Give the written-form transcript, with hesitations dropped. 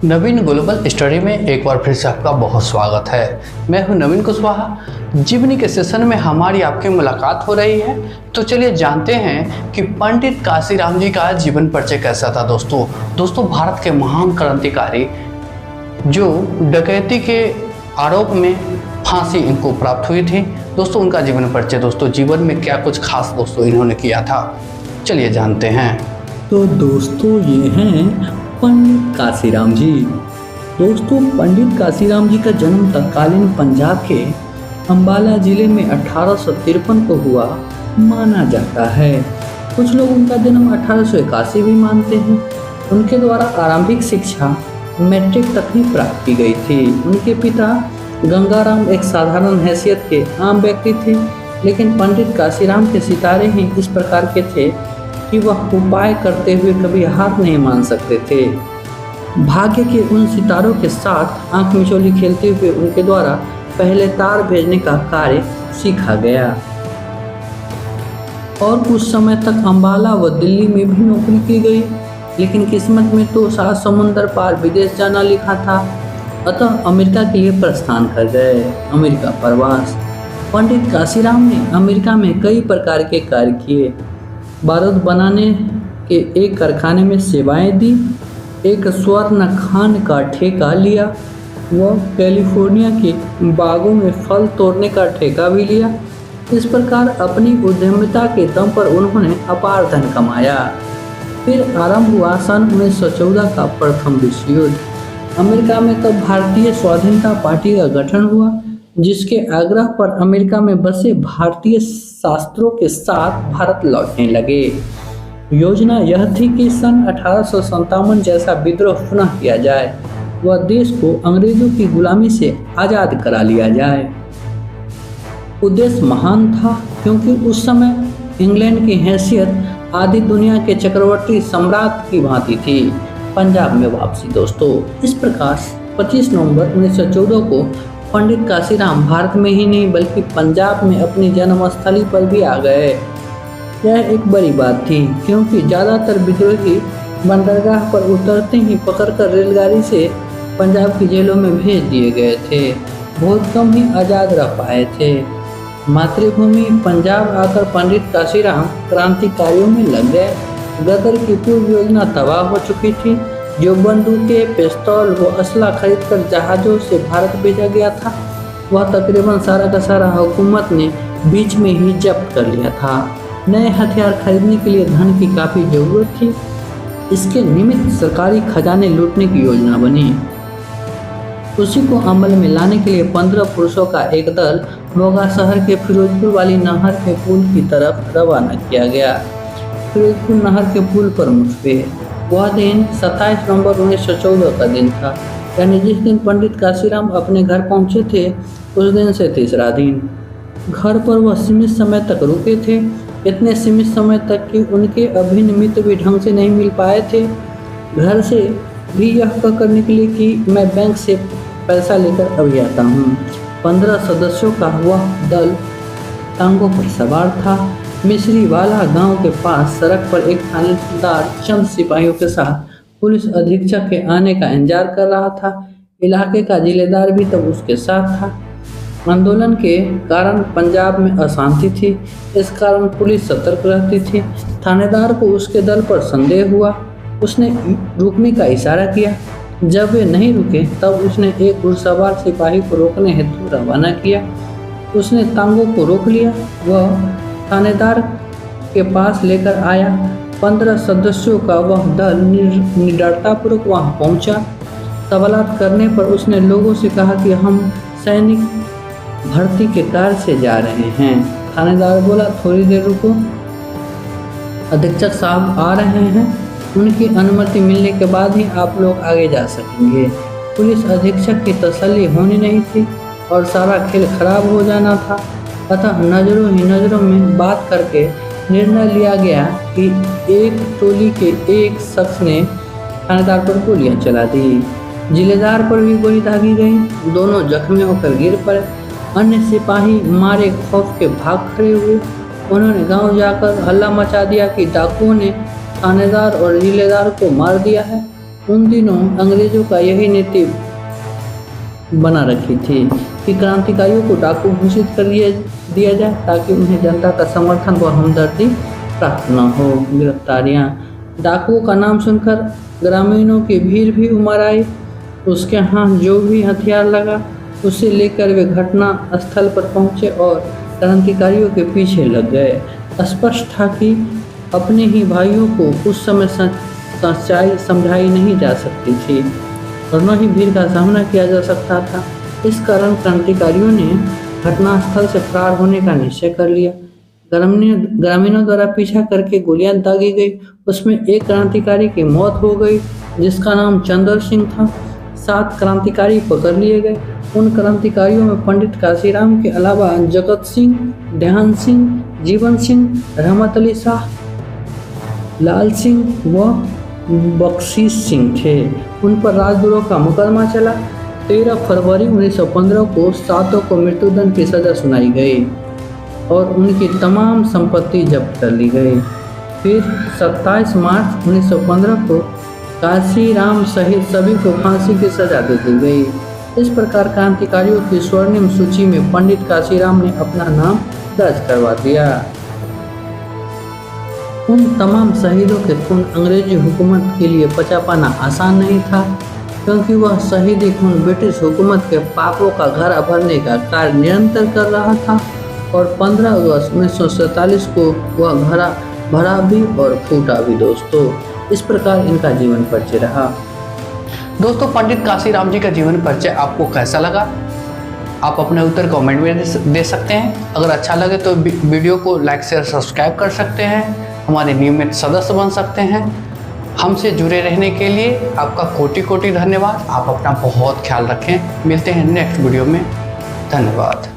नवीन global study में एक बार फिर से आपका बहुत स्वागत है। मैं हूं नवीन कुशवाहा। जीवनी के सेशन में हमारी आपकी मुलाकात हो रही है, तो चलिए जानते हैं कि पंडित काशीराम जी का जीवन परिचय कैसा था। दोस्तों भारत के महान क्रांतिकारी जो डकैती के आरोप में फांसी इनको प्राप्त हुई थी। दोस्तों उनका जीवन परिचय, दोस्तों जीवन में क्या कुछ खास दोस्तों इन्होंने किया था, चलिए जानते हैं। तो दोस्तों ये हैं पंडित काशीराम जी। दोस्तों पंडित काशीराम जी का जन्म तत्कालीन पंजाब के अंबाला जिले में 1853 को हुआ माना जाता है। कुछ लोग उनका जन्म 1881 भी मानते हैं। उनके द्वारा आरंभिक शिक्षा मैट्रिक तक ही प्राप्त की गई थी। उनके पिता गंगाराम एक साधारण हैसियत के आम व्यक्ति थे, लेकिन पंडित काशीराम के सितारे ही इस प्रकार के थे कि वह उपाय करते हुए कभी हार नहीं मान सकते थे। भाग्य के उन सितारों के साथ आंख मिचौली खेलते हुए उनके द्वारा पहले तार भेजने का कार्य सीखा गया और कुछ समय तक अंबाला व दिल्ली में भी नौकरी की गई, लेकिन किस्मत में तो 7 समुंदर पार विदेश जाना लिखा था। अतः अमेरिका के लिए प्रस्थान कर गए। अमेरिका प्रवास। पंडित काशीराम ने अमेरिका में कई प्रकार के कार्य किए। बारूद बनाने के एक कारखाने में सेवाएं दी, एक स्वर्ण खान का ठेका लिया, वह कैलिफोर्निया के बागों में फल तोड़ने का ठेका भी लिया। इस प्रकार अपनी उद्यमिता के दम पर उन्होंने अपार धन कमाया। फिर आरंभ हुआ सन 1914 का प्रथम विश्व युद्ध। अमेरिका में तब भारतीय स्वाधीनता पार्टी का गठन हुआ, जिसके आग्रह पर अमेरिका में बसे भारतीय शास्त्रों के साथ भारत लौटने लगे। योजना यह थी कि सन 1857 जैसा विद्रोह पुनः किया जाए व देश को अंग्रेजों की गुलामी से आज़ाद करा लिया जाए। उद्देश्य महान था, क्योंकि उस समय इंग्लैंड की हैसियत आदि दुनिया के चक्रवर्ती सम्राट की भांति थी। पंजाब में वापसी। दोस्तों इस प्रकार 25 नवंबर 1914 को पंडित काशीराम भारत में ही नहीं बल्कि पंजाब में अपनी जन्मस्थली पर भी आ गए। यह एक बड़ी बात थी, क्योंकि ज़्यादातर विद्रोही बंदरगाह पर उतरते ही पकड़कर रेलगाड़ी से पंजाब की जेलों में भेज दिए गए थे। बहुत कम ही आज़ाद रह पाए थे। मातृभूमि पंजाब आकर पंडित काशीराम क्रांतिकारियों में लग गए। गदर की पूर्व योजना तबाह हो चुकी थी। जो बंदूकें, पिस्तौल व असला खरीदकर जहाज़ों से भारत भेजा गया था, वह तकरीबन सारा का सारा हुकूमत ने बीच में ही जब्त कर लिया था। नए हथियार खरीदने के लिए धन की काफ़ी ज़रूरत थी। इसके निमित्त सरकारी खजाने लूटने की योजना बनी। उसी को अमल में लाने के लिए 15 पुरुषों का एक दल मोगा शहर के फिरोजपुर वाली नहर के पुल की तरफ रवाना किया गया। फिरोजपुर नहर के पुल पर मुठभेड़। वह दिन 27 नवंबर 1914 का दिन था, यानी जिस दिन पंडित काशीराम अपने घर पहुंचे थे उस दिन से तीसरा दिन। घर पर वह सीमित समय तक रुके थे, इतने सीमित समय तक कि उनके अभिन्न मित्र भी ढंग से नहीं मिल पाए थे। घर से भी यह कहकर निकले कि मैं बैंक से पैसा लेकर अभी आता हूँ। 15 सदस्यों का वह दल टांगों पर सवार था। मिश्री वाला गांव के पास सड़क पर एक थानेदार चंद सिपाहियों के साथ पुलिस अधीक्षक के आने का इंतजार कर रहा था। इलाके का जिलेदार भी तब उसके साथ था। आंदोलन के कारण पंजाब में अशांति थी, इस कारण पुलिस सतर्क रहती थी। थानेदार को उसके दल पर संदेह हुआ। उसने रुकने का इशारा किया। जब वे नहीं रुके तब उसने एक घुड़सवार सिपाही को रोकने हेतु रवाना किया। उसने तांगों को रोक लिया। वह थानेदार के पास लेकर आया। 15 सदस्यों का वह दल निडरतापूर्वक वहां पहुंचा। सवालात करने पर उसने लोगों से कहा कि हम सैनिक भर्ती के कार्य से जा रहे हैं। थानेदार बोला, थोड़ी देर रुको, अधीक्षक साहब आ रहे हैं, उनकी अनुमति मिलने के बाद ही आप लोग आगे जा सकेंगे। पुलिस अधीक्षक की तसल्ली होनी नहीं थी और सारा खेल खराब हो जाना था। अतः नज़रों ही नज़रों में बात करके निर्णय लिया गया कि एक टोली के एक शख्स ने थानेदार पर गोलियां चला दी। जिलेदार पर भी गोली दागी गई। दोनों जख्मी होकर गिर पड़े। अन्य सिपाही मारे खौफ के भाग खड़े हुए। उन्होंने गांव जाकर हल्ला मचा दिया कि डाकुओं ने थानेदार और जिलेदार को मार दिया है। उन दिनों अंग्रेजों का यही नीति बना रखी थी कि क्रांतिकारियों को डाकू घोषित कर दिया जाए ताकि उन्हें जनता का समर्थन व हमदर्दी प्राप्त न हो। गिरफ्तारियां। डाकुओं का नाम सुनकर ग्रामीणों की भीड़ भी उमड़ आई। उसके हाथ जो भी हथियार लगा उसे लेकर वे घटना स्थल पर पहुंचे और क्रांतिकारियों के पीछे लग गए। स्पष्ट था कि अपने ही भाइयों को उस समय सच्चाई समझाई नहीं जा सकती थी और न ही भीड़ का सामना किया जा सकता था। इस कारण क्रांतिकारियों ने घटनास्थल से फरार होने का निश्चय कर लिया। ग्रामीणों द्वारा पीछा करके गोलियां दागी गई। उसमें एक क्रांतिकारी की मौत हो गई जिसका नाम चंद्र सिंह था। 7 क्रांतिकारी पकड़ लिए गए। उन क्रांतिकारियों में पंडित काशीराम के अलावा जगत सिंह, ध्यान सिंह, जीवन सिंह, रहमत अली शाह, लाल सिंह व बख्शीश सिंह थे। उन पर राजद्रोह का मुकदमा चला। 13 फरवरी 1915 को 7 को मृत्युदंड की सजा सुनाई गई और उनकी तमाम संपत्ति जब्त कर ली गई। फिर 27 मार्च 1915 को काशीराम सहित सभी को फांसी की सजा दे दी गई। इस प्रकार क्रांतिकारियों की स्वर्णिम सूची में पंडित काशीराम ने अपना नाम दर्ज करवा दिया। उन तमाम शहीदों के खून अंग्रेजी हुकूमत के लिए पचा पाना आसान नहीं था, क्योंकि वह शहीदी खून ब्रिटिश हुकूमत के पापों का घड़ा भरने का कार्य निरंतर कर रहा था और 15 अगस्त 1947 को वह घड़ा भरा भी और फूटा भी। दोस्तों, इस प्रकार इनका जीवन परिचय रहा। दोस्तों, पंडित काशीराम जी का जीवन परिचय आपको कैसा लगा? आप अपने उत्तर कमेंट में दे सकते हैं। अगर अच्छा लगे तो वीडियो को लाइक शेयर सब्सक्राइब कर सकते हैं। हमारे नियमित सदस्य बन सकते हैं। हमसे जुड़े रहने के लिए आपका कोटि कोटि धन्यवाद। आप अपना बहुत ख्याल रखें। मिलते हैं नेक्स्ट वीडियो में। धन्यवाद।